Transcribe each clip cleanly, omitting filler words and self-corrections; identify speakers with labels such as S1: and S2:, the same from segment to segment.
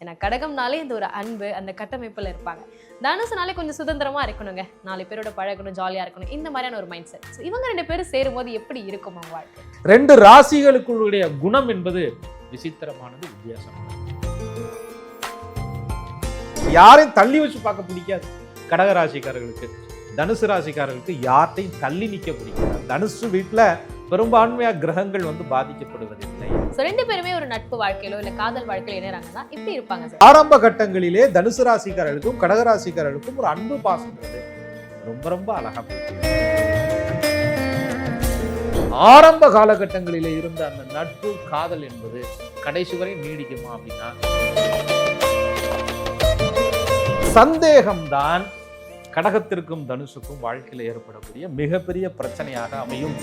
S1: ஏன்னா கடகம்னாலே இந்த ஒரு அன்பு அந்த கட்டமைப்புல இருப்பாங்க. தனுசுனாலே கொஞ்சம் சுதந்திரமா இருக்கணுங்க, 4 பேரோட பழகணும், ஜாலியா இருக்கணும், இந்த மாதிரியான ஒரு மைண்ட் செட். இவங்க 2 பேரும் சேரும்போது எப்படி இருக்கும் அவங்க வாழ்க்கை?
S2: 2 ராசிகளுக்குடைய குணம் என்பது விசித்திரமானது, வித்தியாசமானது. யாரையும் தள்ளி வச்சு பார்க்க பிடிக்காது கடக ராசிக்காரர்களுக்கு. தனுசு ராசிக்காரர்களுக்கு யார்ட்டையும் தள்ளி நிக்க பிடிக்காது. தனுசு வீட்டுல பெரும்பான்மையா கிரகங்கள் பாதிக்கப்படுவதில்லை.
S1: 2 பேருமே ஒரு நட்பு வாழ்க்கையிலோ இல்ல காதல் வாழ்க்கையில இணைறாங்கன்னா இப்படி இருப்பாங்க சார்.
S2: ஆரம்ப கட்டங்களிலே தனுசு ராசிக்காரர்களுக்கும் கடக ராசிக்காரர்களுக்கும் ஒரு அன்பு பாசம்ன்றது ரொம்ப ரொம்ப அழகா போயிட்டு. ஆரம்ப காலகட்டங்களிலே இருந்த அந்த நட்பு காதல் என்பது கடைசி வரை நீடிக்குமா அப்படின்னா சந்தேகம்தான் கடகத்திற்கும் தனுசுக்கும் வாழ்க்கையில் ஏற்படக்கூடிய மிகப்பெரிய பிரச்சனையாக அமையும்.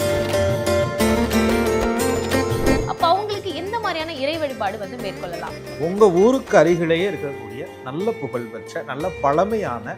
S1: அப்ப அவங்களுக்கு எந்த மாதிரியான இறை வழிபாடு மேற்கொள்ளலாம்?
S2: உங்க ஊருக்கு அருகிலேயே இருக்கக்கூடிய நல்ல புகழ் பெற்ற நல்ல பழமையான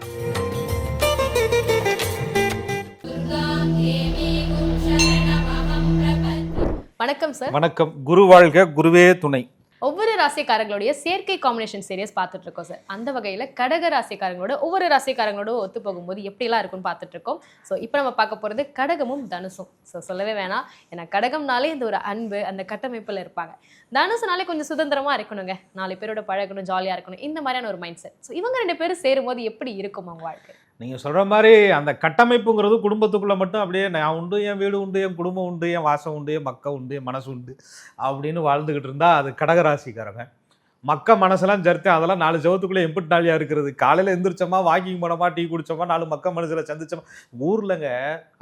S1: வணக்கம் சார்.
S2: வணக்கம். குரு வாழ்க, குருவே துணை.
S1: ஒவ்வொரு ராசிக்காரங்களுடைய சேர்க்கை காம்பினேஷன் சீரியஸ் பார்த்துட்டு இருக்கோம் சார். அந்த வகையில் கடக ராசிக்காரங்களோட ஒவ்வொரு ராசிக்காரங்களோட ஒத்து போகும்போது எப்படிலாம் இருக்குன்னு பார்த்துட்டு இருக்கோம். ஸோ இப்போ நம்ம பார்க்க போகிறது கடகமும் தனுசும். ஸோ சொல்லவே வேணாம், ஏன்னா கடகம்னாலே இந்த ஒரு அன்பு அந்த கட்டமைப்பில் இருப்பாங்க. தனுசுனாலே கொஞ்சம் சுதந்திரமாக இருக்கணுங்க, 4 பேரோட பழகணும், ஜாலியாக இருக்கணும், இந்த மாதிரியான ஒரு மைண்ட் செட். ஸோ இவங்க 2 பேரும் சேரும்போது எப்படி இருக்கும் அவங்க வாழ்க்கை?
S2: நீங்கள் சொல்கிற மாதிரி அந்த கட்டமைப்புங்கிறது குடும்பத்துக்குள்ளே மட்டும் அப்படியே நான் உண்டு, என் வீடு உண்டு, என் குடும்பம் உண்டு, என் வாசம் உண்டு, என் மக்கள் உண்டு, என் மனசு உண்டு அப்படின்னு வாழ்ந்துக்கிட்டு இருந்தால் அது கடகராசிக்காரங்க. மக்க மனசெல்லாம் ஜர்த்தேன், அதெல்லாம் 4 ஜவத்துக்குள்ளே எம்பிட்டு நாளியாக இருக்கிறது. காலையில் எந்திரிச்சோமா, வாக்கிங் போனோமா, டீ குடித்தோமா, 4 மக்க மனசில் சந்திச்சோமா. ஊர்லங்க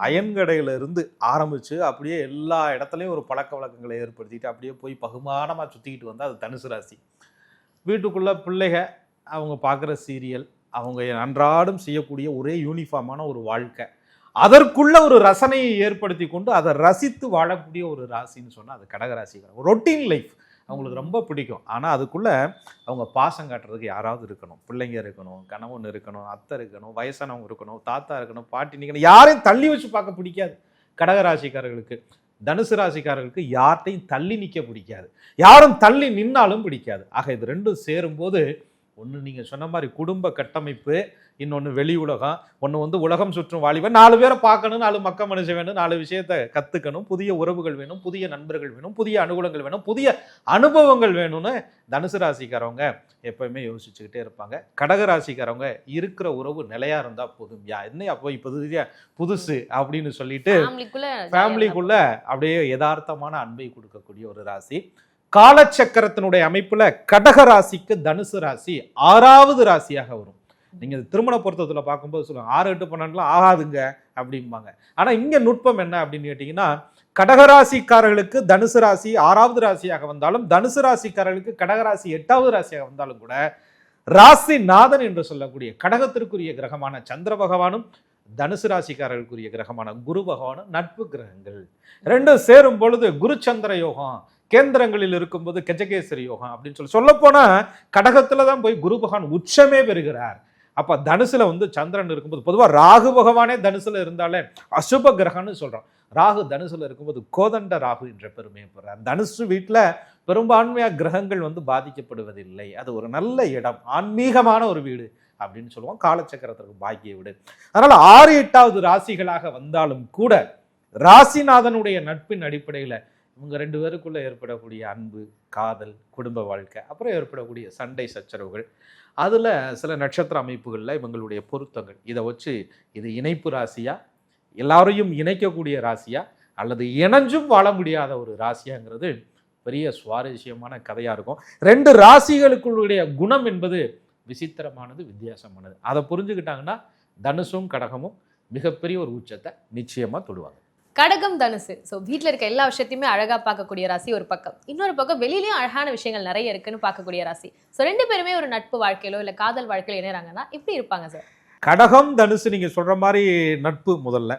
S2: அயன்கடையில் இருந்து ஆரம்பித்து அப்படியே எல்லா இடத்துலையும் ஒரு பழக்க வழக்கங்களை ஏற்படுத்திட்டு அப்படியே போய் பகுமானமாக சுற்றிக்கிட்டு வந்தால் அது தனுசு ராசி. வீட்டுக்குள்ளே பிள்ளைக அவங்க பார்க்குற சீரியல், அவங்க அன்றாடம் செய்யக்கூடிய ஒரே யூனிஃபார்மான ஒரு வாழ்க்கை, அதற்குள்ள ஒரு ரசனையை ஏற்படுத்தி கொண்டு அதை ரசித்து வாழக்கூடிய ஒரு ராசின்னு சொன்னால் அது கடகராசிக்காரங்க. ஒரு ரொட்டீன் லைஃப் அவங்களுக்கு ரொம்ப பிடிக்கும். ஆனால் அதுக்குள்ளே அவங்க பாசம் காட்டுறதுக்கு யாராவது இருக்கணும், பிள்ளைங்க இருக்கணும், கணவன் இருக்கணும், அத்தை இருக்கணும், வயசானவங்க இருக்கணும், தாத்தா இருக்கணும், பாட்டி நிற்கணும். யாரையும் தள்ளி வச்சு பார்க்க பிடிக்காது கடகராசிக்காரர்களுக்கு. தனுசு ராசிக்காரர்களுக்கு யார்ட்டையும் தள்ளி நிற்க பிடிக்காது, யாரும் தள்ளி நின்னாலும் பிடிக்காது. ஆக இது 2 சேரும்போது ஒன்று நீங்கள் சொன்ன மாதிரி குடும்ப கட்டமைப்பு, இன்னொன்று வெளி உலகம், ஒன்று உலகம் சுற்றும் வாலிபன், 4 பேரை பார்க்கணும், 4 மக்க மனுஷன் வேணும், 4 விஷயத்தை கற்றுக்கணும், புதிய உறவுகள் வேணும், புதிய நண்பர்கள் வேணும், புதிய அனுகூலங்கள் வேணும், புதிய அனுபவங்கள் வேணும்னு தனுசு ராசிக்காரவங்க எப்பவுமே யோசிச்சுக்கிட்டே இருப்பாங்க. கடக ராசிக்காரவங்க இருக்கிற உறவு நிலையா இருந்தால் போதும், என்ன அப்போ இப்போ புதுசு அப்படின்னு சொல்லிட்டு ஃபேமிலிக்குள்ள அப்படியே யதார்த்தமான அன்பை கொடுக்கக்கூடிய ஒரு ராசி. காலச்சக்கரத்தினுடைய அமைப்புல கடக ராசிக்கு தனுசு ராசி 6வது ராசியாக வரும். நீங்க திருமண பொருத்தத்துல பார்க்கும்போது சொல்லுவாங்க 6, 8, 12 ஆகாதுங்க அப்படிம்பாங்க. ஆனா இங்க நுட்பம் என்ன அப்படின்னு கேட்டீங்கன்னா, கடகராசிக்காரர்களுக்கு தனுசு ராசி 6வது ராசியாக வந்தாலும், தனுசு ராசிக்காரர்களுக்கு கடகராசி 8வது ராசியாக வந்தாலும் கூட ராசி நாதன் என்று சொல்லக்கூடிய கடகத்திற்குரிய கிரகமான சந்திர பகவானும் தனுசு ராசிக்காரர்களுக்குரிய கிரகமான குரு பகவானும் நட்பு கிரகங்கள். 2 சேரும் பொழுது குரு சந்திர யோகம், கேந்திரங்களில் இருக்கும்போது கஜகேசரி யோகம் அப்படின்னு சொல்ல போனா கடகத்துல தான் போய் குரு பகவான் உச்சமே பெறுகிறார். அப்ப தனுசுல சந்திரன் இருக்கும்போது, பொதுவாக ராகு பகவானே தனுசுல இருந்தாலே அசுப கிரகம்னு சொல்றோம். ராகு தனுசுல இருக்கும்போது கோதண்ட ராகு என்ற பெருமையை பெறார். தனுசு வீட்டுல பெரும்பான்மையா கிரகங்கள் பாதிக்கப்படுவதில்லை. அது ஒரு நல்ல இடம், ஆன்மீகமான ஒரு வீடு அப்படின்னு சொல்லுவோம். காலச்சக்கரத்திற்கு பாக்கிய வீடு. அதனால 6, 8வது ராசிகளாக வந்தாலும் கூட ராசிநாதனுடைய நட்பின் அடிப்படையில இவங்க 2 பேருக்குள்ள ஏற்படக்கூடிய அன்பு, காதல், குடும்ப வாழ்க்கை, அப்புறம் ஏற்படக்கூடிய சண்டை சச்சரவுகள், அதில் சில நட்சத்திர அமைப்புகளில் இவங்களுடைய பொருத்தங்கள், இதை வச்சு இது இணைப்பு ராசியா, எல்லாரையும் இணைக்கக்கூடிய ராசியா, அல்லது இணைஞ்சும் வாழ முடியாத ஒரு ராசியாங்கிறது பெரிய சுவாரஸ்யமான கதையாக இருக்கும். 2 ராசிகளுக்குள்ளுடைய குணம் என்பது விசித்திரமானது, வித்தியாசமானது. அதை புரிஞ்சுக்கிட்டாங்கன்னா தனுசும் கடகமும் மிகப்பெரிய ஒரு உச்சத்தை நிச்சயமாக தொடுவாங்க.
S1: கடகம் தனுசு, ஸோ வீட்டில் இருக்க எல்லா விஷயத்தையுமே அழகாக பார்க்கக்கூடிய ராசி ஒரு பக்கம், இன்னொரு பக்கம் வெளியிலேயும் அழகான விஷயங்கள் நிறைய இருக்குன்னு பார்க்கக்கூடிய ராசி. ஸோ 2 பேருமே ஒரு நட்பு வாழ்க்கையிலோ இல்லை காதல் வாழ்க்கையில இணைறாங்கன்னா இப்படி இருப்பாங்க சார்.
S2: கடகம் தனுசு நீங்கள் சொல்கிற மாதிரி நட்பு, முதல்ல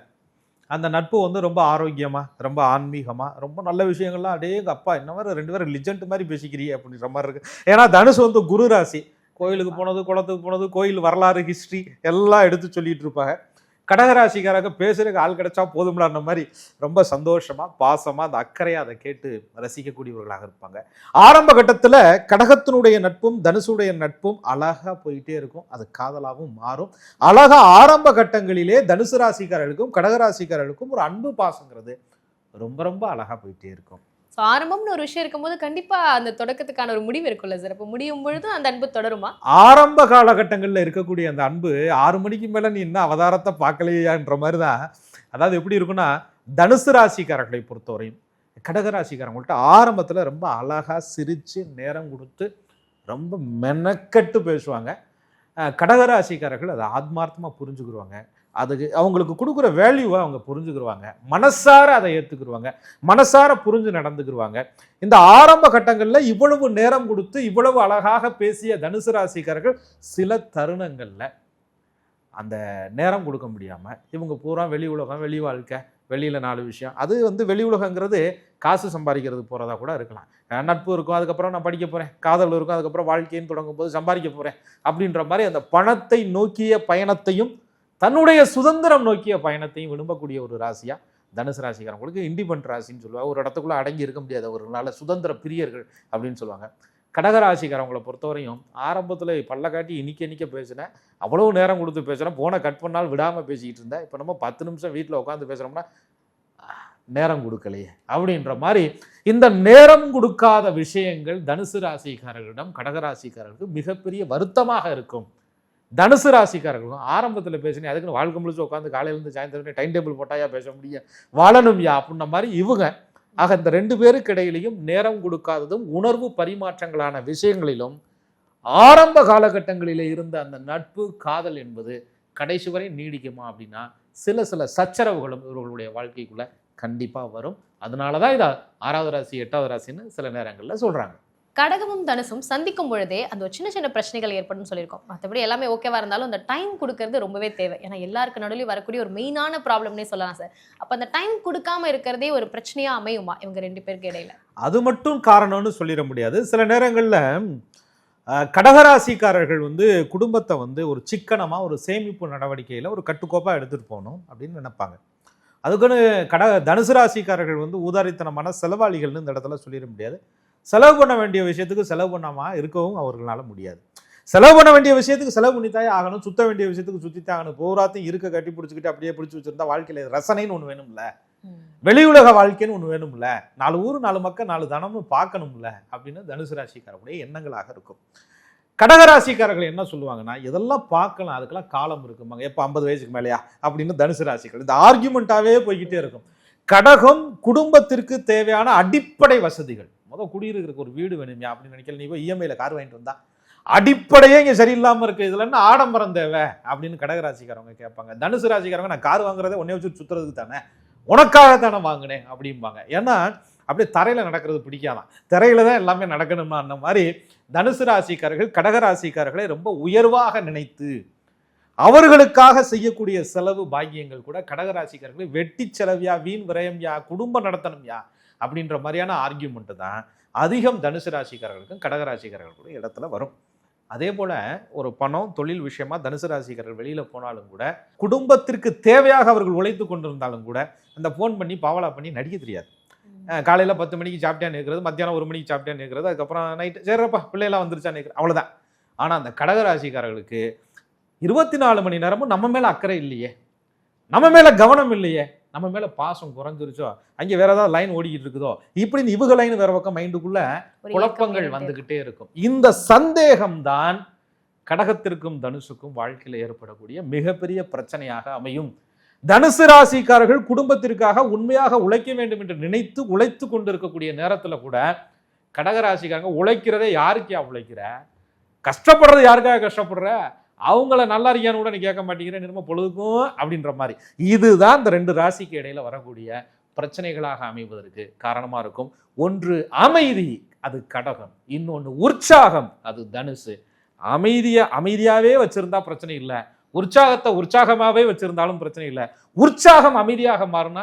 S2: அந்த நட்பு ரொம்ப ஆரோக்கியமாக, ரொம்ப ஆன்மீகமாக, ரொம்ப நல்ல விஷயங்கள்லாம் அப்படியே எங்கள் அப்பா என்ன மாதிரி 2 பேரும் லிஜெண்ட் மாதிரி பேசிக்கிறீங்க அப்படின்ற மாதிரி இருக்குது. ஏன்னா தனுசு குரு ராசி, கோயிலுக்கு போனது, குளத்துக்கு போனது, கோயில் வரலாறு, ஹிஸ்ட்ரி எல்லாம் எடுத்து சொல்லிட்டு இருப்பாங்க. கடகராசிக்காரங்க பேசுறதுக்கு ஆள் கிடைச்சா போதும்லான்ற மாதிரி ரொம்ப சந்தோஷமா பாசமா அந்த அக்கறையா அதை கேட்டு ரசிக்கக்கூடியவர்களாக இருப்பாங்க. ஆரம்ப கட்டத்துல கடகத்தினுடைய நட்பும் தனுசுடைய நட்பும் அழகா போயிட்டே இருக்கும். அது காதலாகவும் மாறும். அழகா ஆரம்ப கட்டங்களிலே தனுசு ராசிக்காரர்களுக்கும் கடகராசிக்காரர்களுக்கும் ஒரு அன்பு பாசங்கிறது ரொம்ப ரொம்ப அழகா போயிட்டே இருக்கும்.
S1: ஸோ ஆரம்பம்னு ஒரு விஷயம் இருக்கும்போது கண்டிப்பா அந்த தொடக்கத்துக்கான ஒரு முடிவு இருக்குல்ல சார். அப்போ முடியும் பொழுது அந்த அன்பு தொடருமா?
S2: ஆரம்ப காலகட்டங்களில் இருக்கக்கூடிய அந்த அன்பு 6 மணிக்கு மேல நீ இன்னும் அவதாரத்தை பார்க்கலையான்ற மாதிரி தான். அதாவது எப்படி இருக்குன்னா, தனுசு ராசிக்காரர்களை பொறுத்தவரையும் கடகராசிக்காரங்கள்ட்ட ஆரம்பத்தில் ரொம்ப அழகா சிரிச்சு நேரம் கொடுத்து ரொம்ப மெனக்கட்டு பேசுவாங்க. கடகராசிக்காரர்கள் அதை ஆத்மார்த்தமாக புரிஞ்சுக்கிடுவாங்க. அதுக்கு அவங்களுக்கு கொடுக்குற வேல்யூவை அவங்க புரிஞ்சுக்கிடுவாங்க. மனசார அதை ஏற்றுக்குருவாங்க. மனசார புரிஞ்சு நடந்துக்கிடுவாங்க. இந்த ஆரம்ப கட்டங்களில் இவ்வளவு நேரம் கொடுத்து இவ்வளவு அழகாக பேசிய தனுசு ராசிக்காரர்கள் சில தருணங்களில் அந்த நேரம் கொடுக்க முடியாமல் இவங்க பூரா வெளி உலகம், வெளி வாழ்க்கை, வெளியில் 4 விஷயம். அது வெளி உலகங்கிறது காசு சம்பாதிக்கிறது போகிறதா கூட இருக்கலாம். நட்பு இருக்கும், அதுக்கப்புறம் நான் படிக்க போகிறேன், காதல் இருக்கும், அதுக்கப்புறம் வாழ்க்கைன்னு தொடங்கும் போது சம்பாதிக்க போகிறேன் அப்படின்ற மாதிரி அந்த பணத்தை நோக்கிய பயணத்தையும் தன்னுடைய சுதந்திரம் நோக்கிய பயணத்தையும் விரும்பக்கூடிய ஒரு ராசியா தனுசு ராசிக்காரங்களுக்கு இண்டிபெண்ட் ராசின்னு சொல்லுவாங்க. ஒரு இடத்துக்குள்ள அடங்கி இருக்க முடியாது, ஒரு நல்ல சுதந்திர பிரியர்கள் அப்படின்னு சொல்லுவாங்க. கடகராசிக்காரவங்களை பொறுத்தவரையும் ஆரம்பத்தில் பல்ல காட்டி இனிக்க பேசினேன், அவ்வளோ நேரம் கொடுத்து பேசுகிறேன், போனை கட் பண்ணால் விடாமல் பேசிக்கிட்டு இருந்தேன். இப்போ நம்ம 10 நிமிஷம் வீட்டில் உட்காந்து பேசுகிறோம்னா நேரம் கொடுக்கலையே அப்படின்ற மாதிரி இந்த நேரம் கொடுக்காத விஷயங்கள் தனுசு ராசிக்காரர்களிடம் கடகராசிக்காரர்களுக்கு மிகப்பெரிய வருத்தமாக இருக்கும். தனுசு ராசிக்காரர்களும் ஆரம்பத்தில் பேசினேன், அதுக்குன்னு வாழ்க்கை முழுச்சு உட்காந்து காலையிலேருந்து சாயந்தரம் டைம் டேபிள் போட்டாயா பேச முடியும், வாழணும் யா அப்படின்ன மாதிரி இவங்க. ஆக இந்த 2 பேருக்கு இடையிலையும் நேரம் கொடுக்காததும் உணர்வு பரிமாற்றங்களான விஷயங்களிலும் ஆரம்ப காலகட்டங்களிலே இருந்த அந்த நட்பு காதல் என்பது கடைசி வரை நீடிக்குமா அப்படின்னா சில சச்சரவுகளும் இவர்களுடைய வாழ்க்கைக்குள்ள கண்டிப்பா வரும். அதனாலதான் இதை 6வது ராசி 8வது ராசின்னு சில நேரங்களில் சொல்றாங்க.
S1: கடகமும் தனுசும் சந்திக்கும் பொழுதே அந்த ஒரு சின்ன பிரச்சனைகள் ஏற்படும் சொல்லியிருக்கோம். மற்றபடி எல்லாமே ஓகேவா இருந்தாலும் அந்த டைம் கொடுக்கறது ரொம்பவே தேவை. ஏன்னா எல்லாருக்கு நடுவில் வரக்கூடிய ஒரு மெயினான ப்ராப்ளம்னே சொல்லலாம் சார். அப்போ அந்த டைம் கொடுக்காம இருக்கிறதே ஒரு பிரச்சனையா அமையுமா இவங்க 2 பேருக்கு இடையில? அது
S2: மட்டும் காரணம்னு சொல்லிட முடியாது. சில நேரங்களில் கடகராசிக்காரர்கள் குடும்பத்தை ஒரு சிக்கனமாக ஒரு சேமிப்பு நடவடிக்கையில் ஒரு கட்டுக்கோப்பாக எடுத்துகிட்டு போகணும் அப்படின்னு நினைப்பாங்க. அதுக்குன்னு தனுசு ராசிக்காரர்கள் ஊதாரித்தனமான செலவாளிகள்னு இந்த இடத்துல சொல்லிட முடியாது. செலவு பண்ண வேண்டிய விஷயத்துக்கு செலவு பண்ணாமல் இருக்கவும் அவர்களால முடியாது. செலவு பண்ண வேண்டிய விஷயத்துக்கு செலவு பண்ணித்தாயே ஆகணும், சுத்த வேண்டிய விஷயத்துக்கு சுற்றித்தான் ஆகணும். போராத்தையும் இருக்க கட்டி பிடிச்சிக்கிட்டு அப்படியே பிடிச்சி வச்சிருந்தா வாழ்க்கையில் ரசனைன்னு ஒன்று வேணும்ல, வெளி உலக வாழ்க்கைன்னு ஒன்று வேணும்ல, 4 ஊர் 4 மக்கள் 4 தனம்னு பார்க்கணும்ல அப்படின்னு தனுசு ராசிக்காரருடைய எண்ணங்களாக இருக்கும். கடகராசிக்காரர்கள் என்ன சொல்லுவாங்கன்னா, இதெல்லாம் பார்க்கலாம், அதுக்கெல்லாம் காலம் இருக்குமாங்க, எப்போ 50 வயசுக்கு மேலேயா அப்படின்னு தனுசு ராசிகள் இந்த ஆர்கியூமெண்ட்டாகவே போய்கிட்டே இருக்கும். கடகம் குடும்பத்திற்கு தேவையான அடிப்படை வசதிகள், குடியிருக்கிறதுக்கு ஒரு வீடு வேணும்யா அப்படின்னு நினைக்கல, நீ போய் இஎம்ஐல கார் வாங்கிட்டு வந்தா அடிப்படையே இங்கே சரியில்லாமல் இருக்கு, இதுல என்ன ஆடம்பரம் தேவை அப்படின்னு கடகராசிக்காரவங்க கேட்பாங்க. தனுசு ராசிக்காரவங்க நான் கார் வாங்குறதே உன்னை வச்சு சுத்துறதுக்கு தானே, உனக்காகத்தானே வாங்கினேன் அப்படிம்பாங்க. ஏன்னா அப்படியே தரையில நடக்கிறது பிடிக்காதான், திரையில தான் எல்லாமே நடக்கணும்னா அந்த மாதிரி தனுசு ராசிக்காரர்கள் கடகராசிக்காரர்களை ரொம்ப உயர்வாக நினைத்து அவர்களுக்காக செய்யக்கூடிய செலவு பாக்கியங்கள் கூட கடகராசிக்காரர்களை வெட்டி செலவியா, வீண் விரயம்யா, குடும்பம் நடத்தணும்யா அப்படின்ற மாதிரியான ஆர்கியூமெண்ட் தான் அதிகம் தனுசு ராசிக்காரர்களுக்கும் கடகராசிக்காரர்களுடைய இடத்துல வரும். அதே போல ஒரு பணம் தொழில் விஷயமா தனுசு ராசிக்காரர்கள் வெளியில போனாலும் கூட குடும்பத்திற்கு தேவையாக அவர்கள் உழைத்து கொண்டிருந்தாலும் கூட அந்த போன் பண்ணி பாவலா பண்ணி நடிக்க தெரியாது. காலையில 10 மணிக்கு சாப்பிட்டா நிற்கிறது, மத்தியானம் 1 மணிக்கு சாப்பிட்டா நிற்கிறது, அதுக்கப்புறம் நைட்டு சரிப்பா பிள்ளையெல்லாம் வந்துருச்சா நிற்கிறது, அவ்வளவுதான். ஆனா அந்த கடகராசிக்காரர்களுக்கு 24 மணி நேரமும் நம்ம மேல அக்கறை இல்லையே, நம்ம மேல கவனம் இல்லையே, நம்ம மேல பாசம் குறைஞ்சிருச்சோ, அங்கே வேற ஏதாவது லைன் ஓடிக்கிட்டு இருக்குதோ, இப்படின்னு இவங்க லைன் வேற பக்கம் மைண்டுக்குள்ள குழப்பங்கள் வந்துகிட்டே இருக்கும். இந்த சந்தேகம் தான் கடகத்திற்கும் தனுசுக்கும் வாழ்க்கையில் ஏற்படக்கூடிய மிகப்பெரிய பிரச்சனையாக அமையும். தனுசு ராசிக்காரர்கள் குடும்பத்திற்காக உண்மையாக உழைக்க வேண்டும் என்று நினைத்து உழைத்து கொண்டிருக்கக்கூடிய நேரத்துல கூட கடகராசிக்காரங்க உழைக்கிறதே யாருக்கா உழைக்கிற, கஷ்டப்படுறது யாருக்காக கஷ்டப்படுற, அவங்கள நல்லா இருக்கியான்னு கூட நீ கேட்க மாட்டேங்கிறேன், நிர்ம பொழுதுக்கும் அப்படின்ற மாதிரி. இதுதான் இந்த 2 ராசிக்கு இடையில வரக்கூடிய பிரச்சனைகளாக அமைவதற்கு காரணமா இருக்கும். ஒன்று அமைதி, அது கடகம். இன்னொன்று உற்சாகம், அது தனுசு. அமைதியாவே வச்சிருந்தா பிரச்சனை இல்லை, உற்சாகத்தை உற்சாகமாவே வச்சிருந்தாலும் பிரச்சனை இல்லை. உற்சாகம் அமைதியாக மாறினா,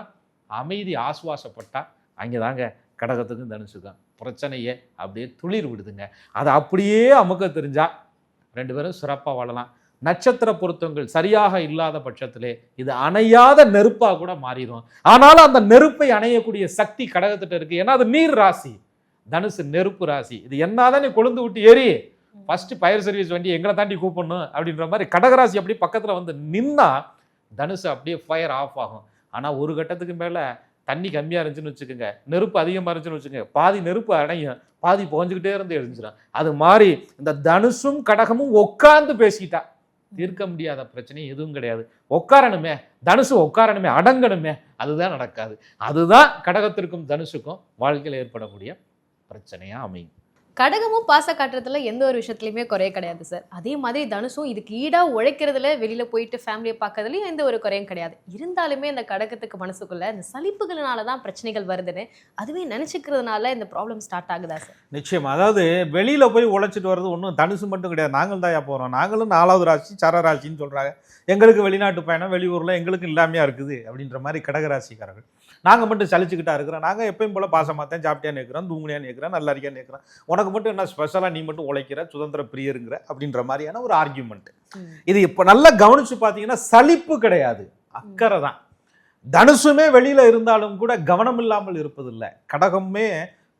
S2: அமைதி ஆசுவாசப்பட்டா அங்கேதாங்க கடகத்துக்கும் தனுசுக்கும் பிரச்சனையே அப்படியே துளிர் விடுதுங்க. அதை அப்படியே அமுக்க தெரிஞ்சா 2 பேரும் சிறப்பாக வாழலாம். நட்சத்திர பொருத்தங்கள் சரியாக இல்லாத பட்சத்திலே இது அணையாத நெருப்பா கூட மாறிடும். ஆனாலும் அந்த நெருப்பை அணையக்கூடிய சக்தி கடகத்திட்ட இருக்கு. ஏன்னா அது நீர் ராசி, தனுசு நெருப்பு ராசி. இது என்னதான் நீ கொழுந்து விட்டு ஏறி ஃபர்ஸ்ட் ஃபயர் சர்வீஸ் வண்டி எங்களை தாண்டி கூப்பிடணும் அப்படின்ற மாதிரி கடகராசி அப்படியே பக்கத்துல வந்து நின்னா தனுசு அப்படியே ஃபயர் ஆஃப் ஆகும். ஆனா ஒரு கட்டத்துக்கு மேல தண்ணி கம்மியா இருந்துச்சுன்னு வச்சுக்கோங்க, நெருப்பு அதிகமா இருந்துச்சுன்னு வச்சுக்கோங்க, பாதி நெருப்பு அணையும், பாதி புகஞ்சுக்கிட்டே இருந்து எழுஞ்சிடும். அது மாதிரி இந்த தனுசும் கடகமும் உட்கார்ந்து பேசிட்டா தீர்க்க முடியாத பிரச்சனை எதுவும் கிடையாது. உட்காரணுமே, தனுசு உட்காரணுமே, அடங்கணுமே, அதுதான் நடக்காது. அதுதான் கடகத்திற்கும் தனுசுக்கும் வாழ்க்கையில் ஏற்படக்கூடிய பிரச்சனையா அமையும்.
S1: கடகமும் பாச காட்டுறதுல எந்த ஒரு விஷயத்துலையுமே குறைய கிடையாது சார். அதே மாதிரி தனுசும் இதுக்கு ஈடா உழைக்கிறதுல, வெளியில போயிட்டு ஃபேமிலியை பார்க்கறதுலையும் எந்த ஒரு குறையும் கிடையாது. இருந்தாலுமே இந்த கடகத்துக்கு மனசுக்குள்ள இந்த சலிப்புகளினால தான் பிரச்சனைகள் வருதுன்னு அதுவே நினைச்சுக்கிறதுனால இந்த ப்ராப்ளம் ஸ்டார்ட் ஆகுதா சார்?
S2: நிச்சயமா. அதாவது வெளியில போய் உழைச்சிட்டு வர்றது ஒன்றும் தனுசு மட்டும் கிடையாது. நாங்கள் தான் போகிறோம், நாங்களும் 4வது ராசி சர ராசின்னு சொல்கிறாங்க. எங்களுக்கு வெளிநாட்டு பயணம், வெளியூரில் எங்களுக்கு இல்லாமையா இருக்குது அப்படின்ற மாதிரி கடகராசிக்காரர்கள். நாங்கள் மட்டும் சலிச்சுக்கிட்டா இருக்கிறோம், நாங்கள் எப்பயும் போல பாசமாத்தான் சாப்பிட்டியான்னு இருக்கிறோம், தூங்குனியான்னு இருக்கிறோம், நல்லா இருக்கியான்னு இருக்கிறோம், உனக்கு மட்டும் என்ன ஸ்பெஷலாக நீ மட்டும் உழைக்கிற, சுதந்திர பிரியருங்கிற அப்படின்ற மாதிரியான ஒரு ஆர்கியூமெண்ட். இது இப்போ நல்லா கவனிச்சு பார்த்தீங்கன்னா சலிப்பு கிடையாது, அக்கறை தான். தனுசுமே வெளியில இருந்தாலும் கூட கவனம் இல்லாமல் இருப்பதில்லை. கடகமே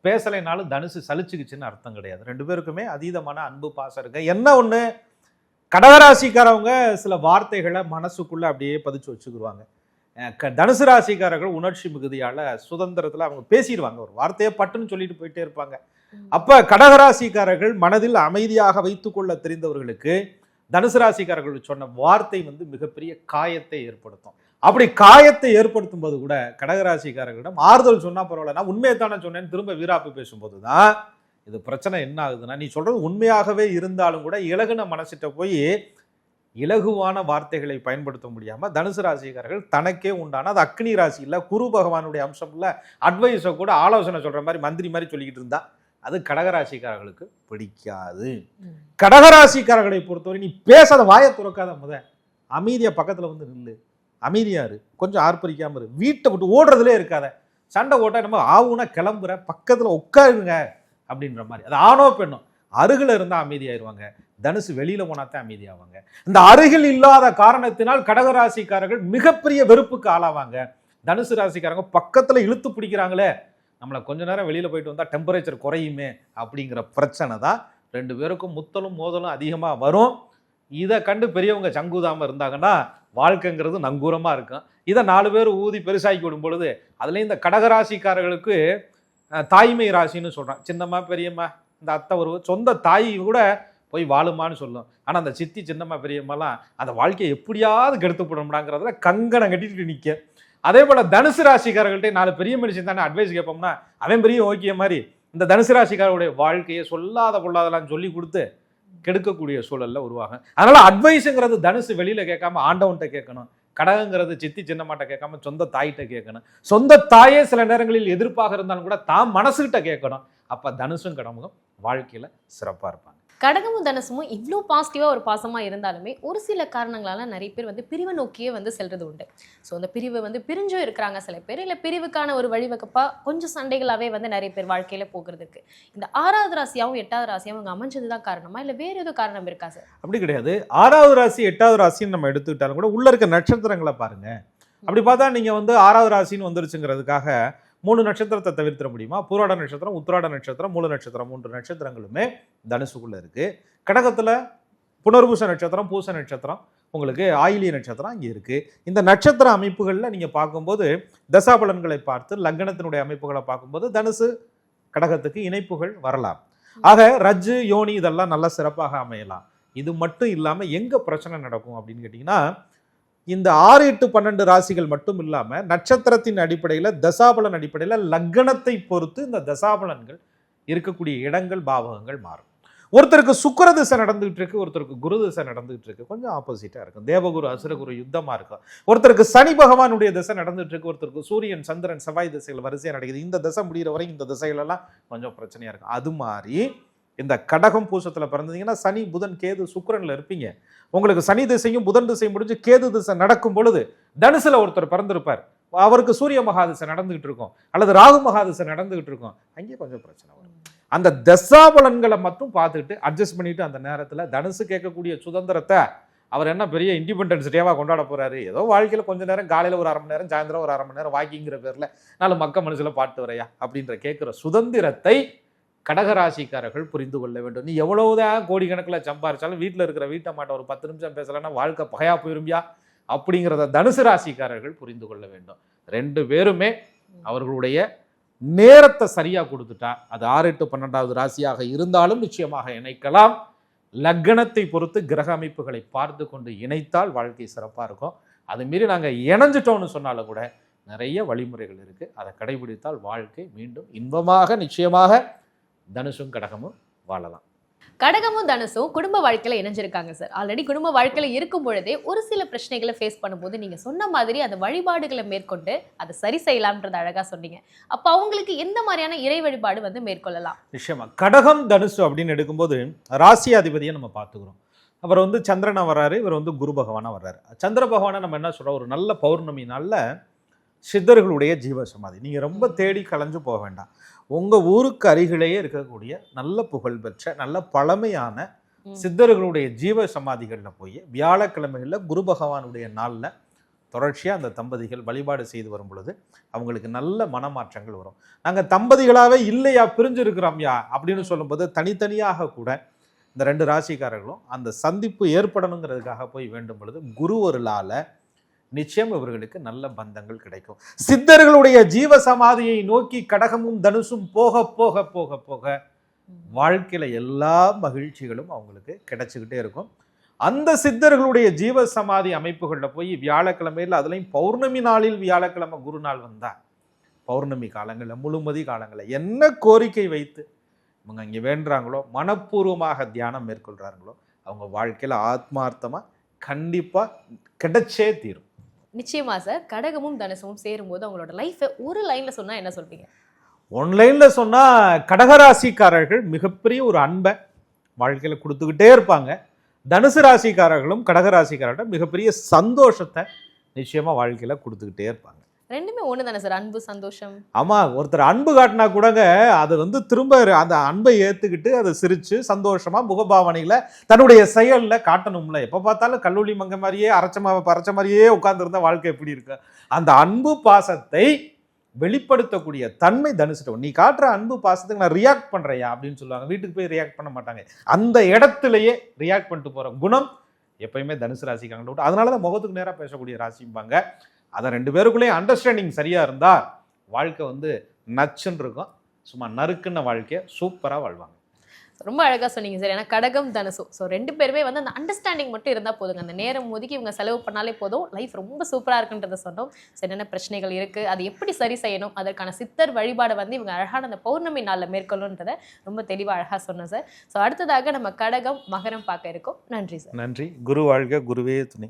S2: பேசலைனாலும் தனுசு சலிச்சுக்குச்சுன்னு அர்த்தம் கிடையாது. 2 பேருக்குமே அதீதமான அன்பு பாசம் இருக்கு. என்ன ஒன்று, கடகராசிக்காரவங்க சில வார்த்தைகளை மனசுக்குள்ள அப்படியே பதிச்சு வச்சுக்கிடுவாங்க. தனுசு ராசிக்காரர்கள் உணர்ச்சி மிகுதியால சுதந்திரத்துல அவங்க பேசிடுவாங்க, ஒரு வார்த்தையை பட்டுன்னு சொல்லிட்டு போயிட்டே இருப்பாங்க. அப்ப கடகராசிக்காரர்கள் மனதில் அமைதியாக வைத்துக்கொள்ள தெரிந்தவர்களுக்கு தனுசு ராசிக்காரர்கள் சொன்ன வார்த்தை மிகப்பெரிய காயத்தை ஏற்படுத்தும். அப்படி காயத்தை ஏற்படுத்தும் போது கூட கடகராசிக்காரர்களிடம் ஆறுதல் சொன்னா பரவாயில்ல, நான் உண்மையை தானே சொன்னேன்னு திரும்ப வீராப்பு பேசும்போதுதான் இது பிரச்சனை என்ன ஆகுதுன்னா, நீ சொல்றது உண்மையாகவே இருந்தாலும் கூட இலகுன மனசிட்ட போய் இலகுவான வார்த்தைகளை பயன்படுத்த முடியாம தனுசு ராசிக்காரர்கள் தனக்கே உண்டான, அது அக்னி ராசி இல்ல, குரு பகவானுடைய அம்சம் இல்ல, அட்வைஸை கூட ஆலோசனை சொல்ற மாதிரி மந்திரி மாதிரி சொல்லிக்கிட்டு இருந்தா அது கடகராசிக்காரர்களுக்கு பிடிக்காது. கடகராசிக்காரர்களை பொறுத்தவரை நீ பேசாத, வாயை துறக்காத, அமைதியா பக்கத்துல நில்லு, அமைதியா இரு, கொஞ்சம் ஆர்ப்பரிக்காம இரு, வீட்டை விட்டு ஓடுறதுலே இருக்காத, சண்டை ஓட்ட நம்ம ஆவுனா கிளம்புற, பக்கத்துல உட்காருங்க அப்படின்ற மாதிரி. அது ஆணோ பெண்ணோ அருகில் இருந்தால் அமைதியாயிருவாங்க. தனுசு வெளியில போனாத்தான் அமைதியாவாங்க. இந்த அருகில் இல்லாத காரணத்தினால் கடகராசிக்காரர்கள் மிகப்பெரிய வெறுப்புக்கு ஆளாவாங்க. தனுசு ராசிக்காரங்க பக்கத்துல இழுத்து பிடிக்கிறாங்களே, நம்மளை கொஞ்ச நேரம் வெளியில போயிட்டு வந்தா டெம்பரேச்சர் குறையுமே அப்படிங்கிற பிரச்சனை தான் 2 பேருக்கும் முத்தலும் மோதலும் அதிகமா வரும். இதை கண்டு பெரியவங்க சங்குதாம இருந்தாங்கன்னா வாழ்க்கைங்கிறது நங்கூரமா இருக்கும். இதை 4 பேர் ஊதி பெருசாக்கி விடும் பொழுது அதுலேயும் இந்த கடகராசிக்காரர்களுக்கு தாய்மை ராசின்னு சொல்றான். சின்னம்மா பெரியம்மா, இந்த அத்தை ஒரு சொந்த தாய் கூட போய் வாழுமான்னு சொல்லும். ஆனால் அந்த சித்தி சின்னம்மா பெரியம்மாலாம் அந்த வாழ்க்கையை எப்படியாவது கெடுத்துப்படணும்டாங்கிறதுல கங்கணம் கட்டிட்டு நிற்க. அதே போல தனுசு ராசிக்காரர்கள்ட்ட 4 பெரிய மனுஷன் தானே அட்வைஸ் கேட்போம்னா அவன் பெரிய ஓகே மாதிரி இந்த தனுசு ராசிக்காரருடைய வாழ்க்கையை சொல்லாத பொல்லாதெல்லாம் சொல்லி கொடுத்து கெடுக்கக்கூடிய சூழல்ல உருவாகும். அதனால அட்வைஸுங்கிறது தனுசு வெளியில கேட்காம ஆண்டவன்கிட்ட கேட்கணும். கடகங்கிறது சித்தி சின்னமாட்ட கேட்காம சொந்த தாயிட்ட கேட்கணும். சொந்த தாயே சில நேரங்களில் எதிர்ப்பாக இருந்தாலும் கூட தான் மனசுகிட்ட கேட்கணும். அப்ப தனுசும் கடமும் வாழ்க்கையில சிறப்பா இருப்பாங்க.
S1: கடகமும் தனுசும் இவ்வளோ பாசிட்டிவாக ஒரு பாசமாக இருந்தாலுமே ஒரு சில காரணங்களால நிறைய பேர் பிரிவை நோக்கியே செல்றது உண்டு. ஸோ அந்த பிரிவு பிரிஞ்சும் இருக்கிறாங்க சில பேர், இல்லை பிரிவுக்கான ஒரு வழிவகுப்பா கொஞ்சம் சண்டைகளாகவே நிறைய பேர் வாழ்க்கையில போகிறதுக்கு இந்த 6வது ராசியாகவும் 8வது ராசியாகவும் அவங்க அமைஞ்சது தான் காரணமா, இல்லை வேற ஏதோ காரணம் இருக்கா சார்?
S2: அப்படி கிடையாது. 6வது ராசி 8வது ராசின்னு நம்ம எடுத்துக்கிட்டாலும் கூட உள்ள இருக்க நட்சத்திரங்களை பாருங்க. அப்படி பார்த்தா நீங்க 6வது ராசின்னு வந்துருச்சுங்கிறதுக்காக 3 நட்சத்திரத்தை தவிர்த்திட முடியுமா? பூராட நட்சத்திரம், உத்திராட நட்சத்திரம், மூல நட்சத்திரம், 3 நட்சத்திரங்களுமே தனுசுக்குள்ள இருக்கு. கடகத்துல புனர்பூச நட்சத்திரம், பூச நட்சத்திரம், உங்களுக்கு ஆயிலிய நட்சத்திரம் இங்கே இருக்கு. இந்த நட்சத்திர அமைப்புகளில் நீங்க பார்க்கும்போது தசாபலன்களை பார்த்து லக்னத்தினுடைய அமைப்புகளை பார்க்கும்போது தனுசு கடகத்துக்கு இணைப்புகள் வரலாம். ஆக ரஜ்ஜு யோனி இதெல்லாம் நல்ல சிறப்பாக அமையலாம். இது மட்டும் இல்லாம எங்க பிரச்சனை நடக்கும் அப்படின்னு கேட்டீங்கன்னா, இந்த 6, 8, 12 ராசிகள் மட்டும் இல்லாம நட்சத்திரத்தின் அடிப்படையில் தசாபலன் அடிப்படையில் லக்னத்தை பொறுத்து இந்த தசாபலன்கள் இருக்கக்கூடிய இடங்கள் பாவகங்கள் மாறும். ஒருத்தருக்கு சுக்கிர திசை நடந்துகிட்டு இருக்கு, ஒருத்தருக்கு குரு திசை நடந்துகிட்டு இருக்கு, கொஞ்சம் ஆப்போசிட்டா இருக்கும். தேவகுரு அசுரகுரு யுத்தமா இருக்கும். ஒருத்தருக்கு சனி பகவானுடைய திசை நடந்துட்டு இருக்கு, ஒருத்தருக்கு சூரியன் சந்திரன் செவ்வாய் திசைகள் வரிசையா நடக்குது. இந்த திசை முடிகிற வரை இந்த திசைகள் எல்லாம் கொஞ்சம் பிரச்சனையா இருக்கும். அது மாதிரி இந்த கடகம் பூசத்துல பிறந்தீங்கன்னா சனி புதன் கேது சுக்கிரன்ல இருப்பீங்க. உங்களுக்கு சனி திசையும் புதன் திசையும் முடிஞ்சு கேது திசை நடக்கும் பொழுது தனுசுல ஒருத்தர் பிறந்திருப்பார், அவருக்கு சூரிய மகாதிசை நடந்துகிட்டு இருக்கும் அல்லது ராகு மகாதிசை நடந்துகிட்டு இருக்கும், அங்கே கொஞ்சம் பிரச்சனை வரும். அந்த தசாபலன்களை மட்டும் பார்த்துட்டு அட்ஜஸ்ட் பண்ணிட்டு அந்த நேரத்துல தனுசு கேட்கக்கூடிய சுதந்திரத்தை அவர் என்ன பெரிய இண்டிபெண்டன்ஸ் டேவாக கொண்டாட போறாரு? ஏதோ வாழ்க்கையில் கொஞ்ச நேரம் காலையில் ஒரு 1/2 மணி நேரம், சாயந்தரம் ஒரு 1/2 மணி நேரம் வாக்கிங்கிற பேரில் நாலு மக்க மனசில் பாட்டு வரையா அப்படின்ற கேட்குற சுதந்திரத்தை கடகராசிக்காரர்கள் புரிந்து கொள்ள வேண்டும். நீ எவ்வளவுதான் கோடிக்கணக்கில் சம்பாரிச்சாலும் வீட்டில் இருக்கிற வீட்டை மாட்ட ஒரு 10 நிமிஷம் பேசலைன்னா வாழ்க்கை பகையா போயிரும்பியா அப்படிங்கிறத தனுசு ராசிக்காரர்கள் புரிந்து கொள்ள வேண்டும். 2 பேருமே அவர்களுடைய நேரத்தை சரியா கொடுத்துட்டா அது 6, 8, 12வது ராசியாக இருந்தாலும் நிச்சயமாக இணைக்கலாம். லக்னத்தை பொறுத்து கிரக அமைப்புகளை பார்த்து கொண்டு இணைத்தால் வாழ்க்கை சிறப்பாக இருக்கும். அது மீறி நாங்கள் இணைஞ்சிட்டோம்னு சொன்னாலும் கூட நிறைய வழிமுறைகள் இருக்குது. அதை கடைபிடித்தால் வாழ்க்கை மீண்டும் இன்பமாக நிச்சயமாக தனுசும் கடகமும் வாழலாம்.
S1: கடகமும் தனுசும் குடும்ப வாழ்க்கையில இணைஞ்சிருக்காங்க சார். ஆல்ரெடி குடும்ப வாழ்க்கையில இருக்கும் பொழுதே ஒரு சில பிரச்சனைகளை ஃபேஸ் பண்ணும்போது நீங்க சொன்ன மாதிரி அந்த வழிபாடுகளை மேற்கொண்டு அதை சரி செய்யலாம்ன்றது அழகா சொன்னீங்க. அப்ப அவங்களுக்கு எந்த மாதிரியான இறை வழிபாடு வந்து மேற்கொள்ளலாம்?
S2: நிச்சயமா கடகம் தனுசு அப்படின்னு எடுக்கும்போது ராசி அதிபதியை நம்ம பார்த்துக்கிறோம். அவர் வந்து சந்திரனா வர்றாரு, இவர் வந்து குரு பகவானா வர்றாரு. சந்திர பகவானை நம்ம என்ன சொல்றோம், ஒரு நல்ல பௌர்ணமி நாள்ல சித்தர்களுடைய ஜீவ சமாதி. நீங்க ரொம்ப தேடி கலைஞ்சு போக வேண்டாம். உங்க ஊருக்கு அருகிலேயே இருக்கக்கூடிய நல்ல புகழ்பெற்ற நல்ல பழமையான சித்தர்களுடைய ஜீவ சமாதிகளில் போய் வியாழக்கிழமைகளில் குரு பகவானுடைய நாளில் தொடர்ச்சியாக அந்த தம்பதிகள் வழிபாடு செய்து வரும் பொழுது அவங்களுக்கு நல்ல மனமாற்றங்கள் வரும். நாங்கள் தம்பதிகளாகவே இல்லையா பிரிஞ்சு இருக்கிறோம்யா அப்படின்னு சொல்லும்போது தனித்தனியாக கூட இந்த 2 ராசிக்காரர்களும் அந்த சந்திப்பு ஏற்படணுங்கிறதுக்காக போய் வேண்டும் பொழுது குரு அருளால நிச்சயம் இவர்களுக்கு நல்ல பந்தங்கள் கிடைக்கும். சித்தர்களுடைய ஜீவ சமாதியை நோக்கி கடகமும் தனுசும் போக போக போக போக வாழ்க்கையில எல்லா மகிழ்ச்சிகளும் அவங்களுக்கு கிடைச்சிக்கிட்டே இருக்கும். அந்த சித்தர்களுடைய ஜீவ சமாதி அமைப்புகளில் போய் வியாழக்கிழமையில் அதுலேயும் பௌர்ணமி நாளில் வியாழக்கிழமை குரு நாள் வந்தா பௌர்ணமி காலங்களில் முழுமதி காலங்களில் என்ன கோரிக்கை வைத்து இவங்க இங்கே வேண்டுறாங்களோ மனப்பூர்வமாக தியானம் மேற்கொள்றாங்களோ அவங்க வாழ்க்கையில் ஆத்மார்த்தமாக கண்டிப்பாக கிடைச்சே தீரும்.
S1: நிச்சயமா சார். கடகமும் தனுசும் சேரும்போது அவங்களோட லைஃப் ஒரு லைன்ல சொன்னா என்ன சொல்வீங்க?
S2: ஒன்லைனில் சொன்னால் கடகராசிக்காரர்கள் மிகப்பெரிய ஒரு அன்பை வாழ்க்கையில் கொடுத்துக்கிட்டே இருப்பாங்க. தனுசு ராசிக்காரர்களும் கடகராசிக்காரர்கள் மிகப்பெரிய சந்தோஷத்தை நிச்சயமாக வாழ்க்கையில் கொடுத்துக்கிட்டே இருப்பாங்க.
S1: ரெண்டுமே ஒன்று தானே சார், அன்பு சந்தோஷம்.
S2: ஆமாம், ஒருத்தர் அன்பு காட்டினா கூடங்க அது வந்து திரும்ப அந்த அன்பை ஏற்றுக்கிட்டு அதை சிரித்து சந்தோஷமாக முகபாவனையில் தன்னுடைய செயலில் காட்டணும்ல. எப்போ பார்த்தாலும் கல்லூரி மங்க மாதிரியே அரைச்ச மாதிரியே உட்கார்ந்துருந்தா வாழ்க்கை எப்படி இருக்கு? அந்த அன்பு பாசத்தை வெளிப்படுத்தக்கூடிய தன்மை தனுசிட்டோம். நீ காட்டுற அன்பு பாசத்துக்கு நான் ரியாக்ட் பண்ணுறேயா அப்படின்னு சொல்லுவாங்க. வீட்டுக்கு போய் ரியாக்ட் பண்ண மாட்டாங்க, அந்த இடத்துலையே ரியாக்ட் பண்ணிட்டு போகிற குணம் எப்பயுமே தனுசு ராசிக்காங்க. அதனால தான் முகத்துக்கு நேராக பேசக்கூடிய ராசிம்பாங்க. அதை 2 பேருக்குள்ளேயும் அண்டர்ஸ்டாண்டிங் சரியா இருந்தா வாழ்க்கை வந்து நச்சுன்னு இருக்கும். சும்மா நறுக்குன்ன வாழ்க்கையை சூப்பராக வாழ்வாங்க.
S1: ரொம்ப அழகாக சொன்னீங்க சார். ஏன்னா கடகம் தனுசு ஸோ 2 பேருமே வந்து அந்த அண்டர்ஸ்டாண்டிங் மட்டும் இருந்தால் போதுங்க. அந்த நேரம் ஒதுக்கி இவங்க செலவு பண்ணாலே போதும், லைஃப் ரொம்ப சூப்பராக இருக்குன்றதை சொன்னோம். ஸோ என்னென்ன பிரச்சனைகள் இருக்குது, அது எப்படி சரி செய்யணும், அதற்கான சித்தர் வழிபாடை வந்து இவங்க அழகான அந்த பௌர்ணமி நாளில் மேற்கொள்ளுன்றதை ரொம்ப தெளிவாக அழகாக சொன்னோம் சார். ஸோ அடுத்ததாக நம்ம கடகம் மகரம் பார்க்க இருக்கோம். நன்றி சார்.
S2: நன்றி. குரு வாழ்க, குருவே துணை.